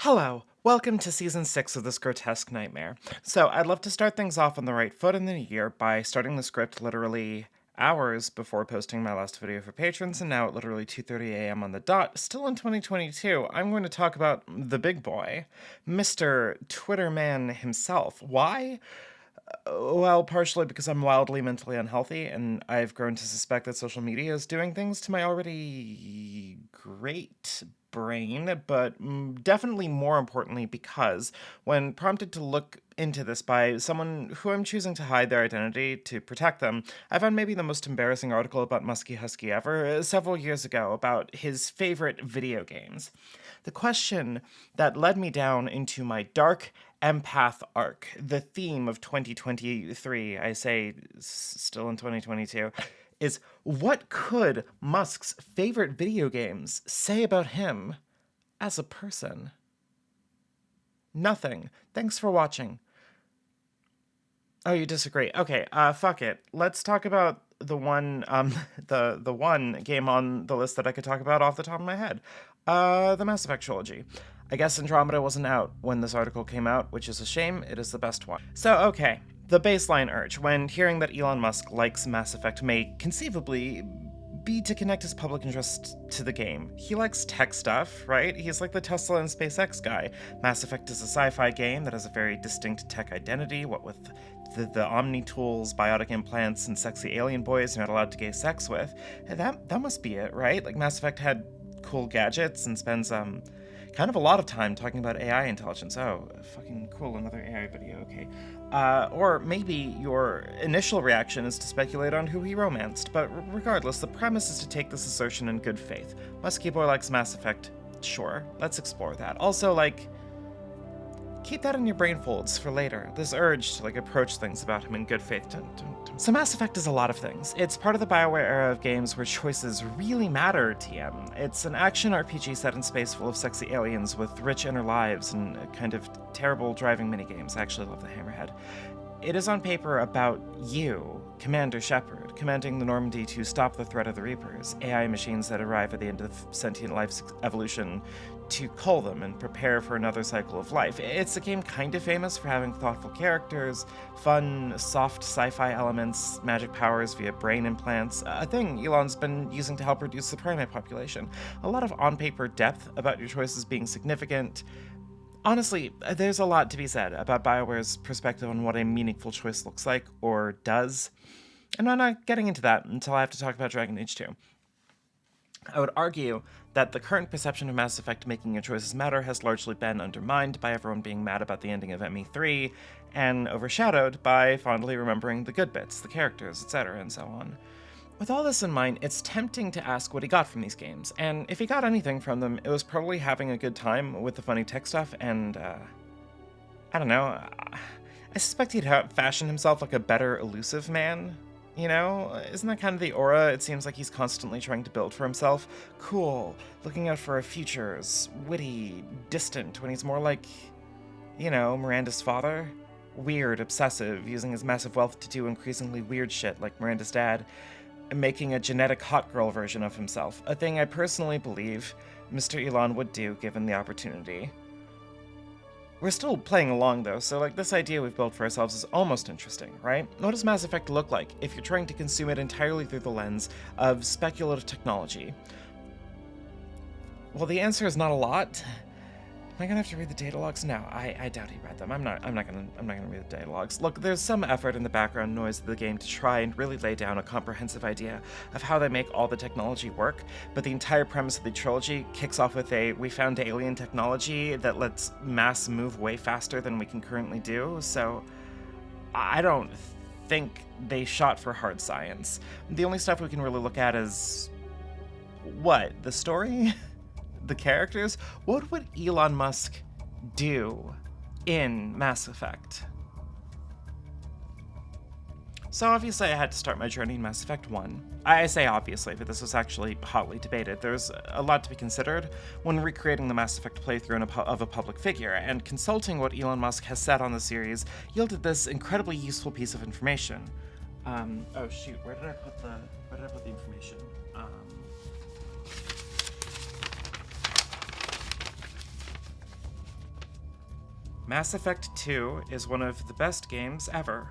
Hello, welcome to season 6 of this grotesque nightmare. So, I'd love to start things off on the right foot in the new year by starting the script literally hours before posting my last video for patrons, and now at literally 2:30 a.m. on the dot, still in 2022, I'm going to talk about the big boy, Mr. Twitter man himself. Why? Well, partially because I'm wildly mentally unhealthy, and I've grown to suspect that social media is doing things to my already great brain, but definitely more importantly because when prompted to look into this by someone who I'm choosing to hide their identity to protect them, I found maybe the most embarrassing article about Musky Husky ever several years ago about his favorite video games. The question that led me down into my dark empath arc, the theme of 2023, I say still in 2022, is what could Musk's favorite video games say about him as a person? Nothing. Thanks for watching. Oh, you disagree. Okay, fuck it. Let's talk about the one the one game on the list that I could talk about off the top of my head. The Mass Effect trilogy. I guess Andromeda wasn't out when this article came out, which is a shame. It is the best one. So, okay. The baseline urge when hearing that Elon Musk likes Mass Effect may conceivably be to connect his public interest to the game. He likes tech stuff, right? He's like the Tesla and SpaceX guy. Mass Effect is a sci-fi game that has a very distinct tech identity, what with the Omni tools, biotic implants, and sexy alien boys you're not allowed to gay sex with. And that must be it, right? Like Mass Effect had cool gadgets and spends kind of a lot of time talking about AI intelligence. Oh, fucking cool, another AI video, okay. Or maybe your initial reaction is to speculate on who he romanced, but regardless, the premise is to take this assertion in good faith. Musky Boy likes Mass Effect, sure, let's explore that. Also, keep that in your brain folds for later. This urge to approach things about him in good faith. Don't. So Mass Effect is a lot of things. It's part of the BioWare era of games where choices really matter, TM. It's an action RPG set in space full of sexy aliens with rich inner lives and kind of terrible driving minigames. I actually love the Hammerhead. It is on paper about you, Commander Shepard, commanding the Normandy to stop the threat of the Reapers, AI machines that arrive at the end of sentient life's evolution to cull them and prepare for another cycle of life. It's a game kind of famous for having thoughtful characters, fun, soft sci-fi elements, magic powers via brain implants, a thing Elon's been using to help reduce the primate population. A lot of on-paper depth about your choices being significant. Honestly, there's a lot to be said about BioWare's perspective on what a meaningful choice looks like, or does, and I'm not getting into that until I have to talk about Dragon Age 2. I would argue that the current perception of Mass Effect making your choices matter has largely been undermined by everyone being mad about the ending of ME3, and overshadowed by fondly remembering the good bits, the characters, etc., and so on. With all this in mind, it's tempting to ask what he got from these games, and if he got anything from them, it was probably having a good time with the funny tech stuff, and, I don't know, I suspect he'd fashion himself like a better elusive man. You know, isn't that kind of the aura it seems like he's constantly trying to build for himself? Cool, looking out for our futures, witty, distant, when he's more like, Miranda's father? Weird, obsessive, using his massive wealth to do increasingly weird shit like Miranda's dad, making a genetic hot girl version of himself, a thing I personally believe Mr. Elon would do given the opportunity. We're still playing along though, so this idea we've built for ourselves is almost interesting, right? What does Mass Effect look like if you're trying to consume it entirely through the lens of speculative technology? Well, the answer is not a lot. Am I gonna have to read the data logs? No, I doubt he read them. I'm not gonna read the data logs. Look, there's some effort in the background noise of the game to try and really lay down a comprehensive idea of how they make all the technology work, but the entire premise of the trilogy kicks off with we found alien technology that lets mass move way faster than we can currently do, so I don't think they shot for hard science. The only stuff we can really look at is what? The story? The characters? What would Elon Musk do in Mass Effect? So obviously I had to start my journey in Mass Effect 1. I say obviously, but this was actually hotly debated. There's a lot to be considered when recreating the Mass Effect playthrough of a public figure, and consulting what Elon Musk has said on the series yielded this incredibly useful piece of information. Oh shoot, where did I put the information? Mass Effect 2 is one of the best games ever.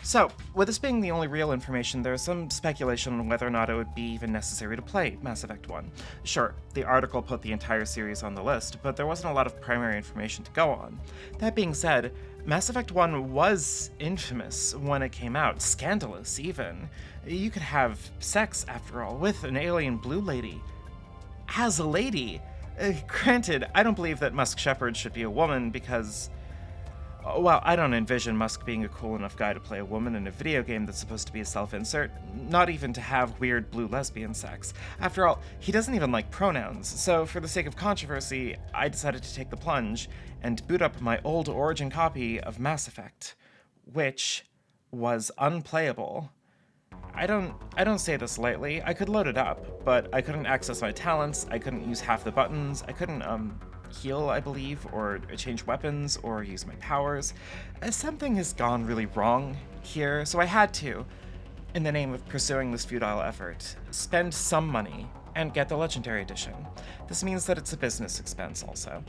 So, with this being the only real information, there's some speculation on whether or not it would be even necessary to play Mass Effect 1. Sure, the article put the entire series on the list, but there wasn't a lot of primary information to go on. That being said, Mass Effect 1 was infamous when it came out, scandalous even. You could have sex, after all, with an alien blue lady. As a lady! Granted, I don't believe that Musk Shepard should be a woman because... well, I don't envision Musk being a cool enough guy to play a woman in a video game that's supposed to be a self-insert, not even to have weird blue lesbian sex. After all, he doesn't even like pronouns, so for the sake of controversy, I decided to take the plunge and boot up my old Origin copy of Mass Effect, which was unplayable. I don't say this lightly. I could load it up, but I couldn't access my talents, I couldn't use half the buttons, I couldn't, heal, I believe, or change weapons, or use my powers. Something has gone really wrong here, so I had to, in the name of pursuing this futile effort, spend some money and get the Legendary Edition. This means that it's a business expense also.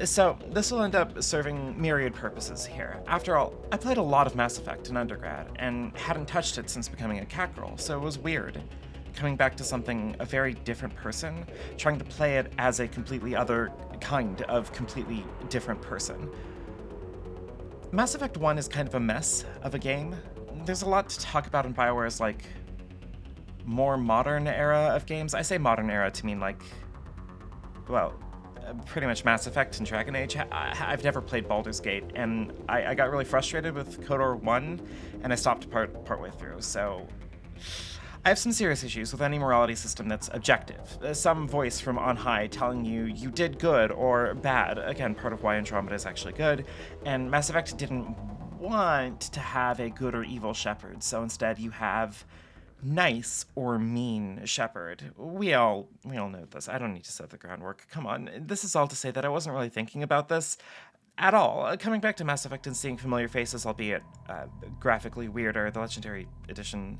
So this will end up serving myriad purposes here. After all, I played a lot of Mass Effect in undergrad, and hadn't touched it since becoming a cat girl, so it was weird. Coming back to something, a very different person, trying to play it as a completely other kind of completely different person. Mass Effect 1 is kind of a mess of a game. There's a lot to talk about in BioWare's, like, more modern era of games. I say modern era to mean, like, well, pretty much Mass Effect and Dragon Age. I've never played Baldur's Gate, and I got really frustrated with KOTOR 1, and I stopped partway through, so... I have some serious issues with any morality system that's objective. Some voice from on high telling you did good or bad. Again, part of why Andromeda is actually good. And Mass Effect didn't want to have a good or evil Shepard, so instead you have nice or mean Shepard. We all know this. I don't need to set the groundwork. Come on. This is all to say that I wasn't really thinking about this at all. Coming back to Mass Effect and seeing familiar faces, albeit graphically weirder, the Legendary Edition...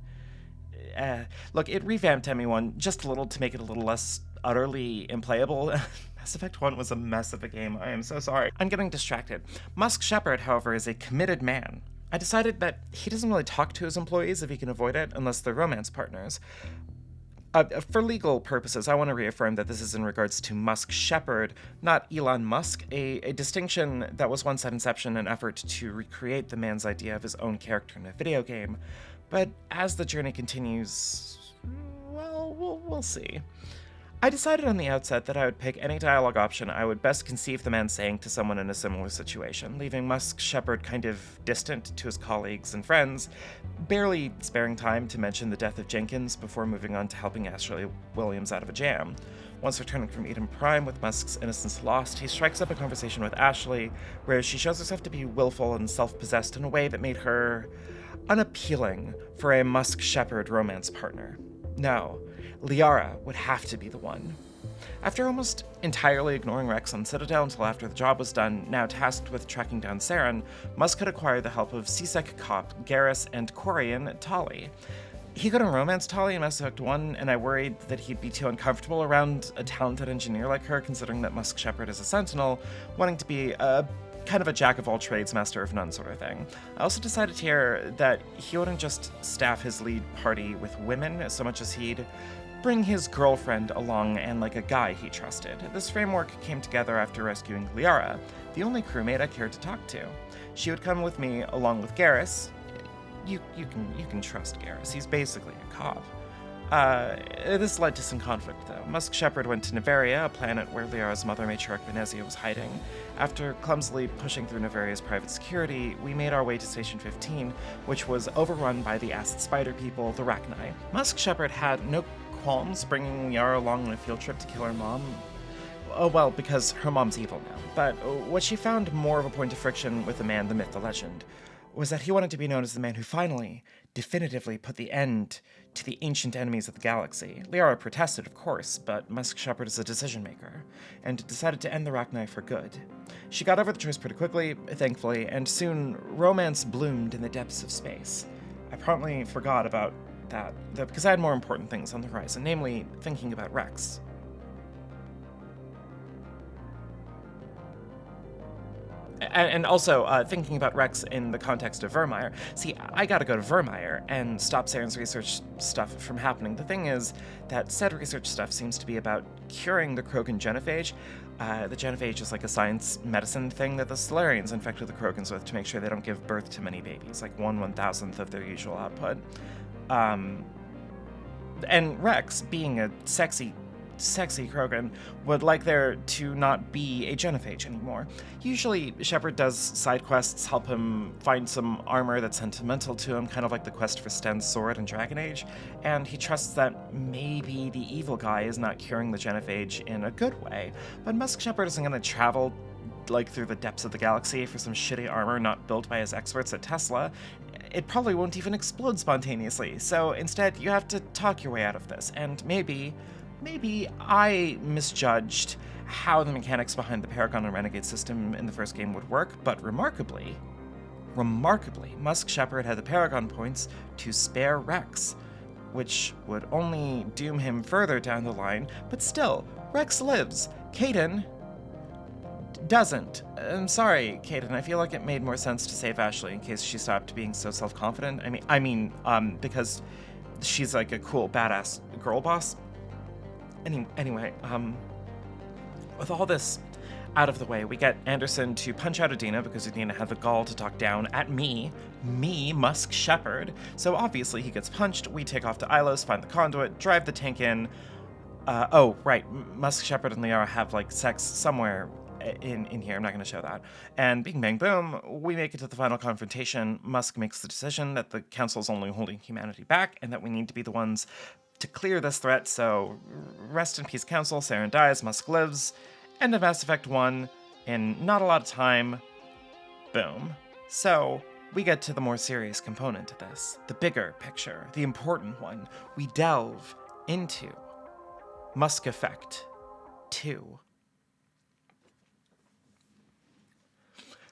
look, it revamped ME1 just a little to make it a little less utterly implayable. Mass Effect 1 was a mess of a game. I am so sorry. I'm getting distracted. Musk Shepard, however, is a committed man. I decided that he doesn't really talk to his employees if he can avoid it, unless they're romance partners. For legal purposes, I want to reaffirm that this is in regards to Musk Shepard, not Elon Musk, a distinction that was once at inception an effort to recreate the man's idea of his own character in a video game. But as the journey continues, well, we'll see. I decided on the outset that I would pick any dialogue option I would best conceive the man saying to someone in a similar situation, leaving Musk Shepard kind of distant to his colleagues and friends, barely sparing time to mention the death of Jenkins before moving on to helping Ashley Williams out of a jam. Once returning from Eden Prime with Musk's innocence lost, he strikes up a conversation with Ashley, where she shows herself to be willful and self-possessed in a way that made her unappealing for a Musk Shepard romance partner. No, Liara would have to be the one. After almost entirely ignoring Rex on Citadel until after the job was done, now tasked with tracking down Saren, Musk had acquired the help of CSEC cop Garrus and Quarian Tali. He couldn't romance Tali in Mass Effect 1, and I worried that he'd be too uncomfortable around a talented engineer like her, considering that Musk Shepard is a Sentinel, wanting to be a kind of a jack-of-all-trades, master-of-none sort of thing. I also decided here that he wouldn't just staff his lead party with women so much as he'd bring his girlfriend along and like a guy he trusted. This framework came together after rescuing Liara, the only crewmate I cared to talk to. She would come with me along with Garrus. You can trust Garrus. He's basically a cop. This led to some conflict, though. Musk Shepard went to Nevaria, a planet where Liara's mother, Matriarch Venezia, was hiding. After clumsily pushing through Nevaria's private security, we made our way to Station 15, which was overrun by the acid spider people, the Rachni. Musk Shepard had no qualms bringing Liara along on a field trip to kill her mom. Oh, well, because her mom's evil now. But what she found more of a point of friction with the man, the myth, the legend, was that he wanted to be known as the man who finally, definitively put the end to the ancient enemies of the galaxy. Liara protested, of course, but Musk Shepard is a decision-maker, and decided to end the Rachni for good. She got over the choice pretty quickly, thankfully, and soon romance bloomed in the depths of space. I promptly forgot about that, because I had more important things on the horizon, namely thinking about Rex. And also, thinking about Rex in the context of Vermeer, see, I gotta go to Vermeer and stop Saren's research stuff from happening. The thing is that said research stuff seems to be about curing the Krogan genophage. The genophage is like a science medicine thing that the Solarians infected the Krogans with to make sure they don't give birth to many babies, like 1/1000th of their usual output. And Rex, being a sexy Krogan, would like there to not be a genophage anymore. Usually, Shepard does side quests, help him find some armor that's sentimental to him, kind of like the quest for Sten's sword in Dragon Age, and he trusts that maybe the evil guy is not curing the genophage in a good way. But Musk Shepard isn't going to travel like through the depths of the galaxy for some shitty armor not built by his experts at Tesla. It probably won't even explode spontaneously, so instead you have to talk your way out of this, and maybe I misjudged how the mechanics behind the Paragon and Renegade system in the first game would work, but remarkably, Musk Shepard had the Paragon points to spare Rex, which would only doom him further down the line, but still, Rex lives. Kaidan doesn't. I'm sorry, Kaidan, I feel like it made more sense to save Ashley in case she stopped being so self-confident. I mean, because she's like a cool, badass girl boss. Anyway, with all this out of the way, we get Anderson to punch out Adina because Adina had the gall to talk down at me, Musk Shepard. So obviously he gets punched. We take off to Ilos, find the conduit, drive the tank in. Oh, right, Musk Shepard and Liara have like sex somewhere in here. I'm not going to show that. And bing bang boom, we make it to the final confrontation. Musk makes the decision that the Council's only holding humanity back and that we need to be the ones to clear this threat, so rest in peace, Council. Saren dies, Musk lives. End of Mass Effect 1 in not a lot of time. Boom. So, we get to the more serious component of this, the bigger picture, the important one. We delve into Musk Effect 2.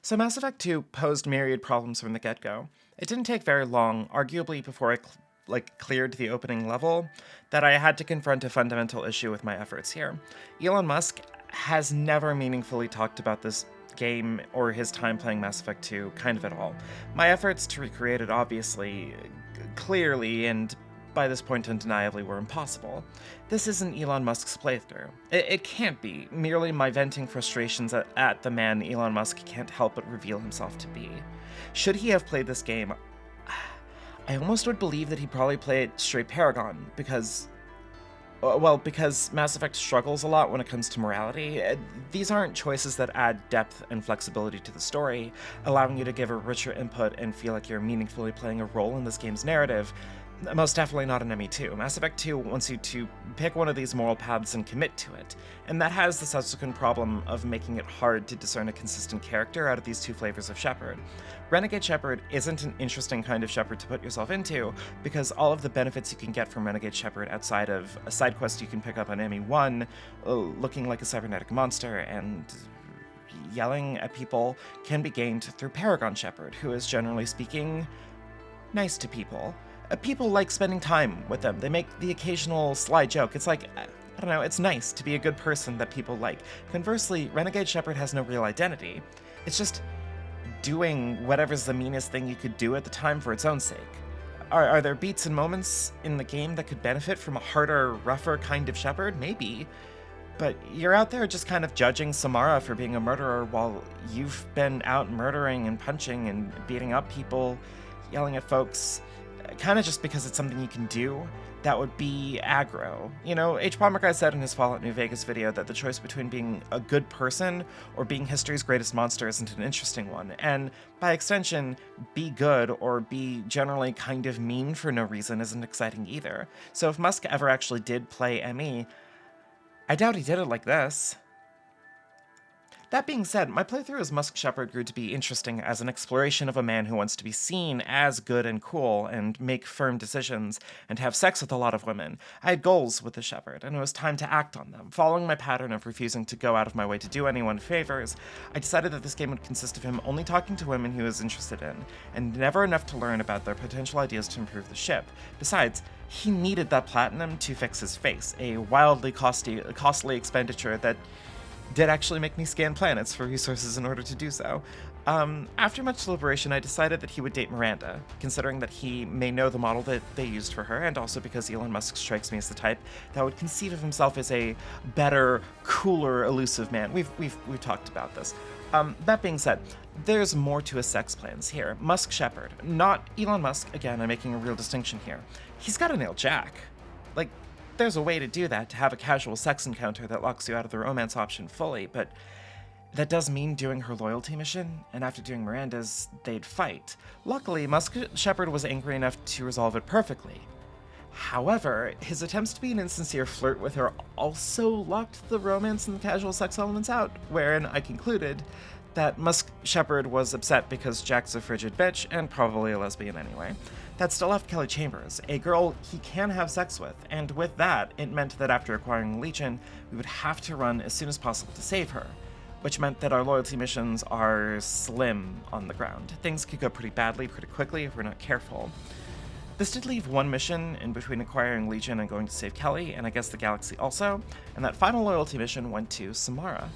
So Mass Effect 2 posed myriad problems from the get-go. It didn't take very long, arguably before I cleared the opening level, that I had to confront a fundamental issue with my efforts here. Elon Musk has never meaningfully talked about this game or his time playing Mass Effect 2 kind of at all. My efforts to recreate it obviously, clearly, and by this point undeniably were impossible. This isn't Elon Musk's playthrough. It can't be, merely my venting frustrations at the man Elon Musk can't help but reveal himself to be. Should he have played this game, I almost would believe that he'd probably play it straight Paragon, because Mass Effect struggles a lot when it comes to morality. These aren't choices that add depth and flexibility to the story, allowing you to give a richer input and feel like you're meaningfully playing a role in this game's narrative. Most definitely not in ME2. Mass Effect 2 wants you to pick one of these moral paths and commit to it, and that has the subsequent problem of making it hard to discern a consistent character out of these two flavors of Shepard. Renegade Shepard isn't an interesting kind of Shepard to put yourself into, because all of the benefits you can get from Renegade Shepard outside of a side quest you can pick up on ME1, looking like a cybernetic monster and yelling at people, can be gained through Paragon Shepard, who is, generally speaking, nice to people. People like spending time with them. They make the occasional sly joke. It's like, I don't know, it's nice to be a good person that people like. Conversely, Renegade Shepard has no real identity. It's just doing whatever's the meanest thing you could do at the time for its own sake. Are there beats and moments in the game that could benefit from a harder, rougher kind of Shepard? Maybe. But you're out there just kind of judging Samara for being a murderer while you've been out murdering and punching and beating up people, yelling at folks, kind of just because it's something you can do. That would be aggro. You know, H. Palmer Guy said in his Fallout New Vegas video that the choice between being a good person or being history's greatest monster isn't an interesting one, and by extension, be good or be generally kind of mean for no reason isn't exciting either. So if Musk ever actually did play ME, I doubt he did it like this. That being said, my playthrough as Musk Shepard grew to be interesting as an exploration of a man who wants to be seen as good and cool and make firm decisions and have sex with a lot of women. I had goals with the Shepard, and it was time to act on them. Following my pattern of refusing to go out of my way to do anyone favors, I decided that this game would consist of him only talking to women he was interested in, and never enough to learn about their potential ideas to improve the ship. Besides, he needed that platinum to fix his face, a wildly costly expenditure that did actually make me scan planets for resources in order to do so. After much deliberation, I decided that he would date Miranda, considering that he may know the model that they used for her, and also because Elon Musk strikes me as the type that would conceive of himself as a better, cooler, elusive man. We've talked about this. That being said, there's more to his sex plans here. Musk Shepard, not Elon Musk. Again, I'm making a real distinction here. He's got to nail Jack. Like, there's a way to do that, to have a casual sex encounter that locks you out of the romance option fully, but that does mean doing her loyalty mission, and after doing Miranda's, they'd fight. Luckily, Musk Shepard was angry enough to resolve it perfectly. However, his attempts to be an insincere flirt with her also locked the romance and the casual sex elements out, wherein I concluded that Musk Shepard was upset because Jack's a frigid bitch and probably a lesbian anyway. That still left Kelly Chambers, a girl he can have sex with, and with that, it meant that after acquiring Legion, we would have to run as soon as possible to save her, which meant that our loyalty missions are slim on the ground. Things could go pretty badly pretty quickly if we're not careful. This did leave one mission in between acquiring Legion and going to save Kelly, and I guess the galaxy also, and that final loyalty mission went to Samara.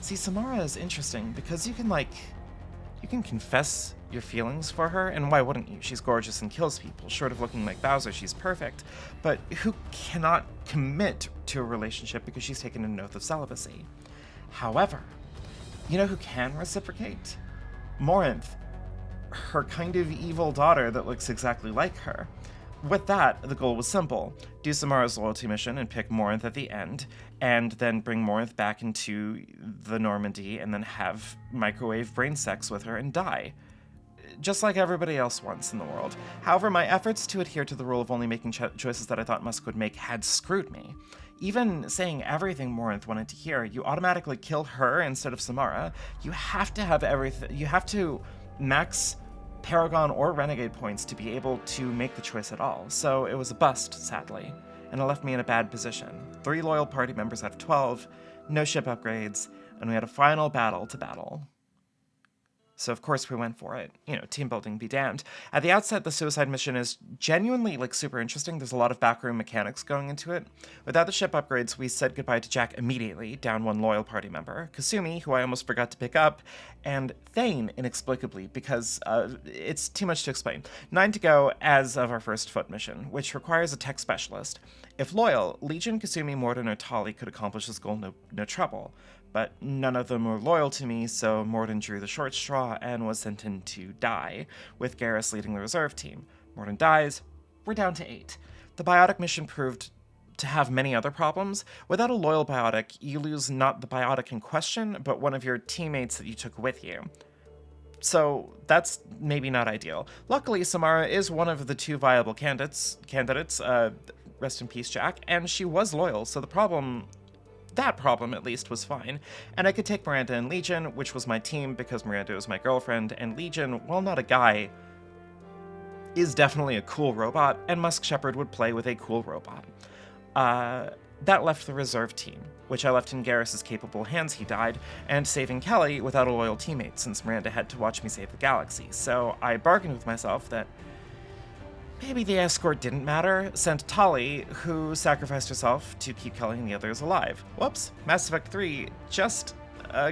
See, Samara is interesting because you can confess your feelings for her, and why wouldn't you? She's gorgeous and kills people. Short of looking like Bowser, she's perfect. But who cannot commit to a relationship because she's taken an oath of celibacy? However, you know who can reciprocate? Morinth, her kind of evil daughter that looks exactly like her. With that, the goal was simple. Do Samara's loyalty mission and pick Morinth at the end, and then bring Morinth back into the Normandy and then have microwave brain sex with her and die. Just like everybody else wants in the world. However, my efforts to adhere to the rule of only making choices that I thought Musk would make had screwed me. Even saying everything Morinth wanted to hear, you automatically kill her instead of Samara. You have to have everything. You have to max Paragon or Renegade points to be able to make the choice at all. So it was a bust, sadly, and it left me in a bad position. 3 loyal party members out of 12, no ship upgrades, and we had a final battle to battle. So of course we went for it. You know, team building be damned. At the outset, the suicide mission is genuinely, super interesting. There's a lot of backroom mechanics going into it. Without the ship upgrades, we said goodbye to Jack immediately, down 1 loyal party member, Kasumi, who I almost forgot to pick up, and Thane, inexplicably, because it's too much to explain. 9 to go as of our first foot mission, which requires a tech specialist. If loyal, Legion, Kasumi, Morden, or Tali could accomplish this goal no trouble. But none of them were loyal to me, so Morden drew the short straw and was sent in to die, with Garrus leading the reserve team. Morden dies, we're down to 8. The biotic mission proved to have many other problems. Without a loyal biotic, you lose not the biotic in question, but one of your teammates that you took with you. So that's maybe not ideal. Luckily, Samara is one of the 2 viable candidates, rest in peace, Jack, and she was loyal, so that problem, at least, was fine. And I could take Miranda and Legion, which was my team because Miranda was my girlfriend, and Legion, while not a guy, is definitely a cool robot, and Musk Shepard would play with a cool robot. That left the reserve team, which I left in Garrus's capable hands. He died, and saving Kelly without a loyal teammate, since Miranda had to watch me save the galaxy. So I bargained with myself that maybe the escort didn't matter, sent Tali, who sacrificed herself to keep Kelly and the others alive. Whoops, Mass Effect 3 just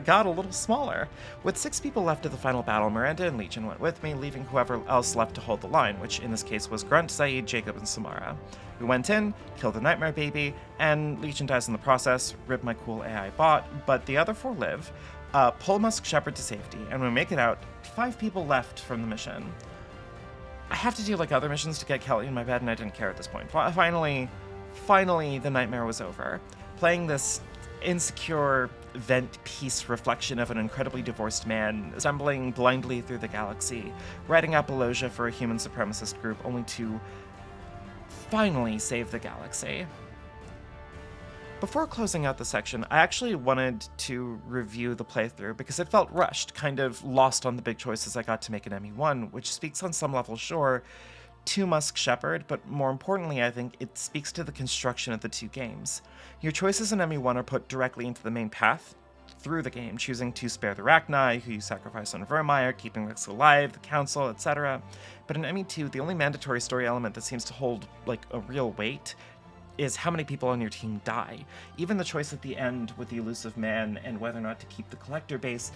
got a little smaller. With 6 people left of the final battle, Miranda and Legion went with me, leaving whoever else left to hold the line, which in this case was Grunt, Saeed, Jacob, and Samara. We went in, killed the Nightmare Baby, and Legion dies in the process, rip my cool AI bot, but the other 4 live, pull Musk Shepard to safety, and when we make it out, 5 people left from the mission. I have to do other missions to get Kelly in my bed, and I didn't care at this point. Finally, the nightmare was over. Playing this insecure vent piece reflection of an incredibly divorced man, stumbling blindly through the galaxy, writing apologia for a human supremacist group, only to finally save the galaxy. Before closing out the section, I actually wanted to review the playthrough because it felt rushed, kind of lost on the big choices I got to make in ME1, which speaks on some level, sure, to Musk Shepard, but more importantly, I think it speaks to the construction of the 2 games. Your choices in ME1 are put directly into the main path through the game, choosing to spare the Rachni, who you sacrifice on Vermeer, keeping Rex alive, the Council, etc. But in ME2, the only mandatory story element that seems to hold, a real weight is how many people on your team die. Even the choice at the end with the elusive man and whether or not to keep the collector base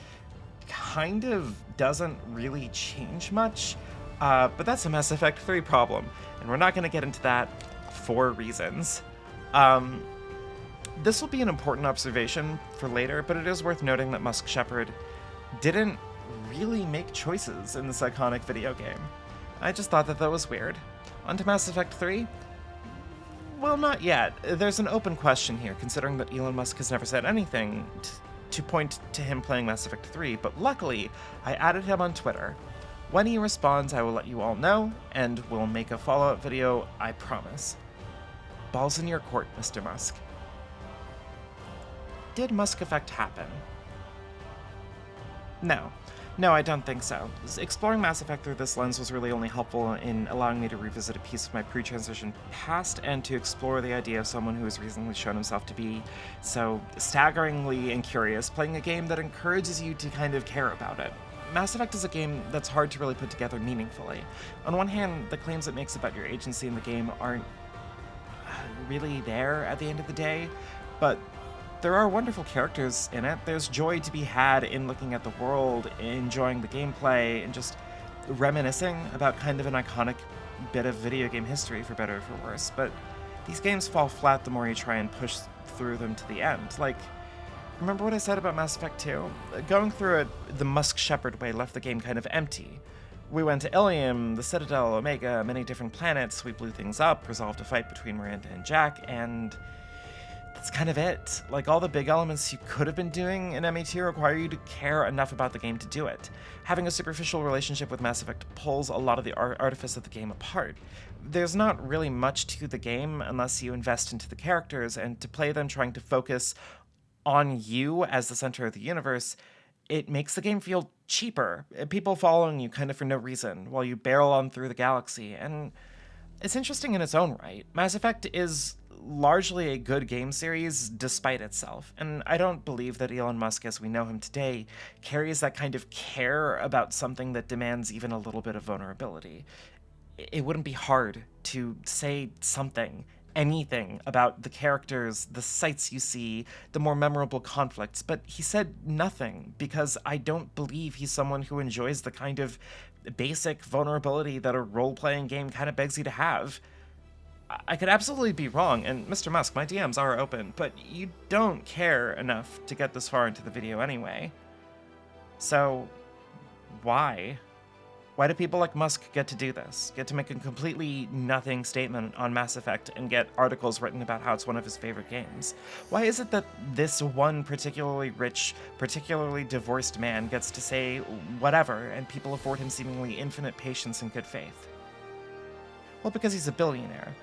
kind of doesn't really change much, but that's a Mass Effect 3 problem, and we're not going to get into that for reasons. This will be an important observation for later, but it is worth noting that Musk Shepard didn't really make choices in this iconic video game. I just thought that was weird. On to Mass Effect 3? Well, not yet. There's an open question here, considering that Elon Musk has never said anything to point to him playing Mass Effect 3, but luckily, I added him on Twitter. When he responds, I will let you all know, and we'll make a follow-up video, I promise. Ball's in your court, Mr. Musk. Did Musk Effect happen? No, I don't think so. Exploring Mass Effect through this lens was really only helpful in allowing me to revisit a piece of my pre-transition past and to explore the idea of someone who has recently shown himself to be so staggeringly incurious, playing a game that encourages you to kind of care about it. Mass Effect is a game that's hard to really put together meaningfully. On one hand, the claims it makes about your agency in the game aren't really there at the end of the day, but there are wonderful characters in it. There's joy to be had in looking at the world, enjoying the gameplay, and just reminiscing about kind of an iconic bit of video game history, for better or for worse. But these games fall flat the more you try and push through them to the end. Like, remember what I said about Mass Effect 2? Going through it the Musk Shepard way left the game kind of empty. We went to Ilium, the Citadel, Omega, many different planets, we blew things up, resolved a fight between Miranda and Jack, and that's kind of it. Like, all the big elements you could have been doing in ME2 require you to care enough about the game to do it. Having a superficial relationship with Mass Effect pulls a lot of the artifice of the game apart. There's not really much to the game unless you invest into the characters, and to play them trying to focus on you as the center of the universe, it makes the game feel cheaper. People following you kind of for no reason while you barrel on through the galaxy, and it's interesting in its own right. Mass Effect is largely a good game series despite itself, and I don't believe that Elon Musk, as we know him today, carries that kind of care about something that demands even a little bit of vulnerability. It wouldn't be hard to say something, anything about the characters, the sights you see, the more memorable conflicts, but he said nothing because I don't believe he's someone who enjoys the kind of basic vulnerability that a role-playing game kind of begs you to have. I could absolutely be wrong, and Mr. Musk, my DMs are open, but you don't care enough to get this far into the video anyway. So, why? Why do people like Musk get to do this? Get to make a completely nothing statement on Mass Effect and get articles written about how it's one of his favorite games? Why is it that this one particularly rich, particularly divorced man gets to say whatever, and people afford him seemingly infinite patience and good faith? Well, because he's a billionaire.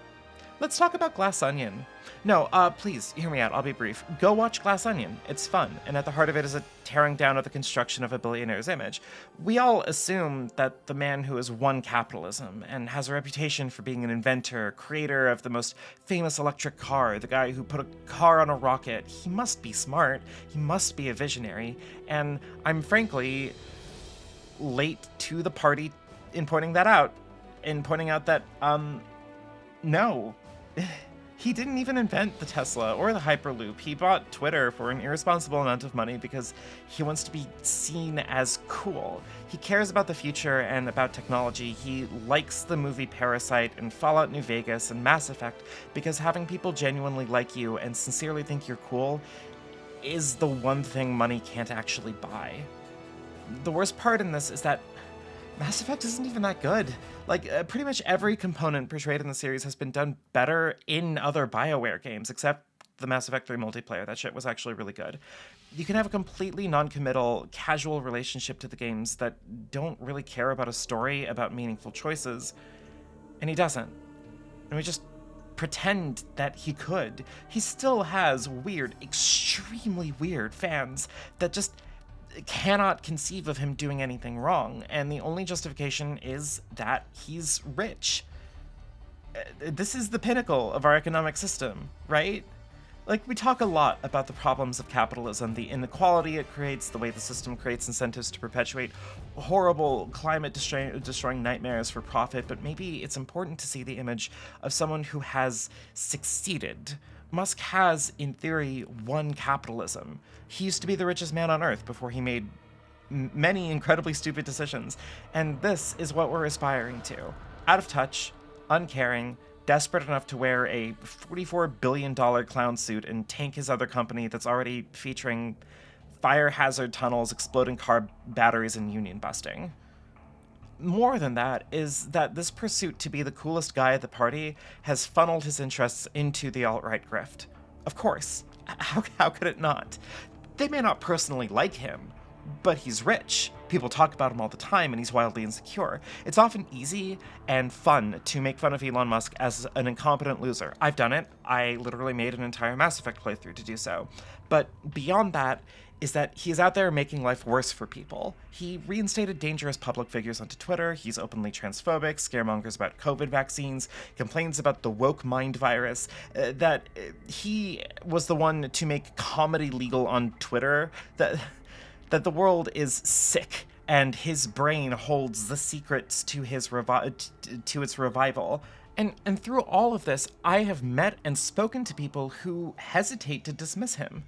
Let's talk about Glass Onion. No, please, hear me out, I'll be brief. Go watch Glass Onion. It's fun, and at the heart of it is a tearing down of the construction of a billionaire's image. We all assume that the man who has won capitalism and has a reputation for being an inventor, creator of the most famous electric car, the guy who put a car on a rocket, he must be smart, he must be a visionary, and I'm frankly late to the party in pointing that out, that, no. He didn't even invent the Tesla or the Hyperloop. He bought Twitter for an irresponsible amount of money because he wants to be seen as cool. He cares about the future and about technology. He likes the movie Parasite and Fallout New Vegas and Mass Effect because having people genuinely like you and sincerely think you're cool is the one thing money can't actually buy. The worst part in this is that Mass Effect isn't even that good. Like, pretty much every component portrayed in the series has been done better in other BioWare games, except the Mass Effect 3 multiplayer. That shit was actually really good. You can have a completely non-committal, casual relationship to the games that don't really care about a story, about meaningful choices, and he doesn't. And we just pretend that he could. He still has weird, extremely weird fans that just cannot conceive of him doing anything wrong, and the only justification is that he's rich. This is the pinnacle of our economic system, right? Like, we talk a lot about the problems of capitalism, the inequality it creates, the way the system creates incentives to perpetuate horrible climate-destroying nightmares for profit, but maybe it's important to see the image of someone who has succeeded. Musk has, in theory, won capitalism. He used to be the richest man on Earth before he made many incredibly stupid decisions, and this is what we're aspiring to. Out of touch, uncaring, desperate enough to wear a $44 billion clown suit and tank his other company that's already featuring fire hazard tunnels, exploding car batteries, and union busting. More than that is that this pursuit to be the coolest guy at the party has funneled his interests into the alt-right grift. Of course, how could it not? They may not personally like him, but he's rich. People talk about him all the time, and he's wildly insecure. It's often easy and fun to make fun of Elon Musk as an incompetent loser. I've done it. I literally made an entire Mass Effect playthrough to do so. But beyond that is that he's out there making life worse for people. He reinstated dangerous public figures onto Twitter. He's openly transphobic, scaremongers about COVID vaccines, complains about the woke mind virus, that he was the one to make comedy legal on Twitter, that the world is sick, and his brain holds the secrets to his to its revival. And through all of this, I have met and spoken to people who hesitate to dismiss him.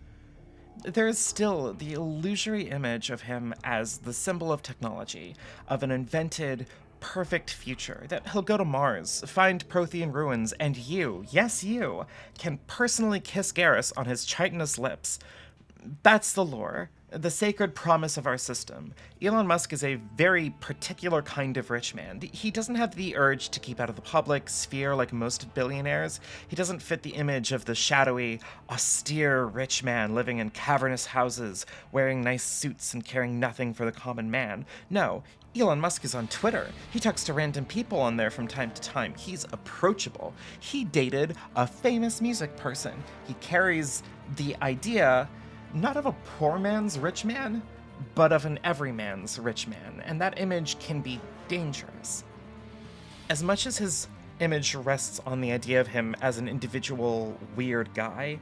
There is still the illusory image of him as the symbol of technology, of an invented, perfect future, that he'll go to Mars, find Prothean ruins, and you, yes you, can personally kiss Garrus on his chitinous lips. That's the lore. The sacred promise of our system. Elon Musk is a very particular kind of rich man. He doesn't have the urge to keep out of the public sphere like most billionaires. He doesn't fit the image of the shadowy, austere rich man living in cavernous houses, wearing nice suits and caring nothing for the common man. No, Elon Musk is on Twitter. He talks to random people on there from time to time. He's approachable. He dated a famous music person. He carries the idea not of a poor man's rich man, but of an everyman's rich man, and that image can be dangerous. As much as his image rests on the idea of him as an individual weird guy,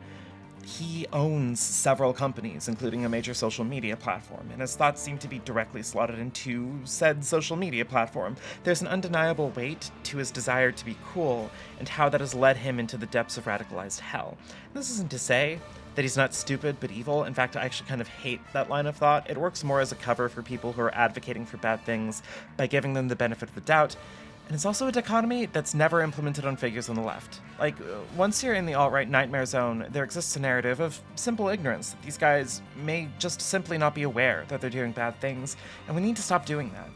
he owns several companies, including a major social media platform, and his thoughts seem to be directly slotted into said social media platform. There's an undeniable weight to his desire to be cool, and how that has led him into the depths of radicalized hell. This isn't to say that he's not stupid but evil. In fact, I actually kind of hate that line of thought. It works more as a cover for people who are advocating for bad things by giving them the benefit of the doubt. And it's also a dichotomy that's never implemented on figures on the left. Like, once you're in the alt-right nightmare zone, there exists a narrative of simple ignorance, that these guys may just simply not be aware that they're doing bad things, and we need to stop doing that.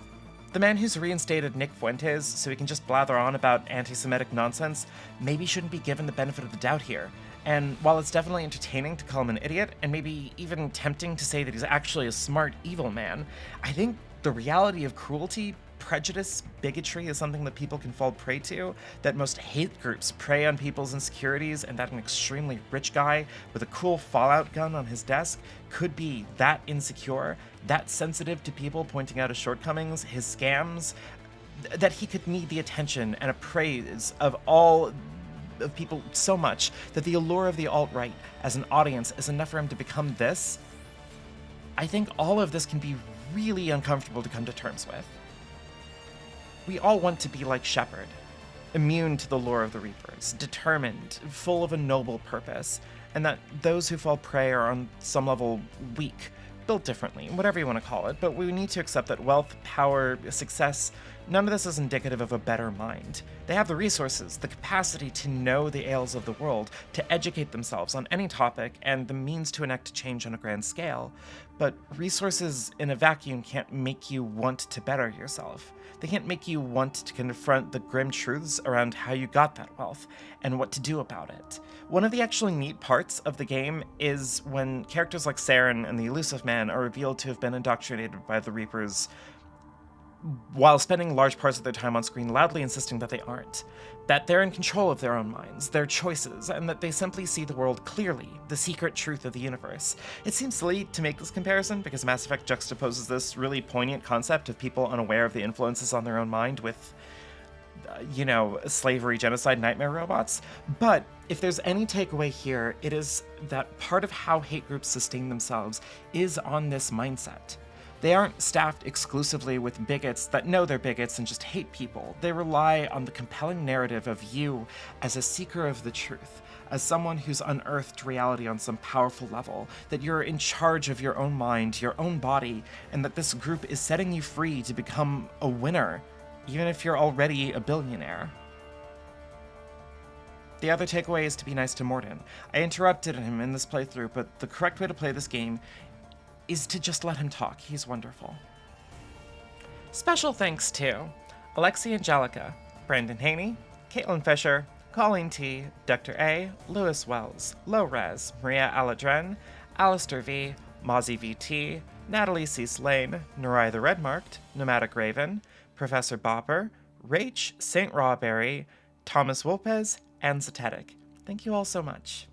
The man who's reinstated Nick Fuentes so he can just blather on about anti-Semitic nonsense maybe shouldn't be given the benefit of the doubt here. And while it's definitely entertaining to call him an idiot, and maybe even tempting to say that he's actually a smart, evil man, I think the reality of cruelty, prejudice, bigotry is something that people can fall prey to, that most hate groups prey on people's insecurities, and that an extremely rich guy with a cool Fallout gun on his desk could be that insecure, that sensitive to people pointing out his shortcomings, his scams, that he could need the attention and appraise of all of people so much that the allure of the alt-right as an audience is enough for him to become this. I think all of this can be really uncomfortable to come to terms with. We all want to be like Shepard, immune to the lure of the Reapers, determined, full of a noble purpose, and that those who fall prey are on some level weak, built differently, whatever you want to call it, but we need to accept that wealth, power, success, none of this is indicative of a better mind. They have the resources, the capacity to know the ails of the world, to educate themselves on any topic, and the means to enact change on a grand scale. But resources in a vacuum can't make you want to better yourself. They can't make you want to confront the grim truths around how you got that wealth, and what to do about it. One of the actually neat parts of the game is when characters like Saren and the Elusive Man are revealed to have been indoctrinated by the Reapers, while spending large parts of their time on screen loudly insisting that they aren't. That they're in control of their own minds, their choices, and that they simply see the world clearly, the secret truth of the universe. It seems silly to make this comparison, because Mass Effect juxtaposes this really poignant concept of people unaware of the influences on their own mind with slavery, genocide, nightmare robots. But if there's any takeaway here, it is that part of how hate groups sustain themselves is on this mindset. They aren't staffed exclusively with bigots that know they're bigots and just hate people. They rely on the compelling narrative of you as a seeker of the truth, as someone who's unearthed reality on some powerful level, that you're in charge of your own mind, your own body, and that this group is setting you free to become a winner, even if you're already a billionaire. The other takeaway is to be nice to Mordin. I interrupted him in this playthrough, but the correct way to play this game is to just let him talk. He's wonderful. Special thanks to Alexi Angelica, Brandon Haney, Caitlin Fisher, Colleen T, Dr. A, Lewis Wells, Low Res, Maria Aladren, Alistair V, Mozzie VT, Natalie C. Slane, Norai the Redmarked, Nomadic Raven, Professor Bopper, Rach St. Rawberry, Thomas Wolpez, and Zetetic. Thank you all so much.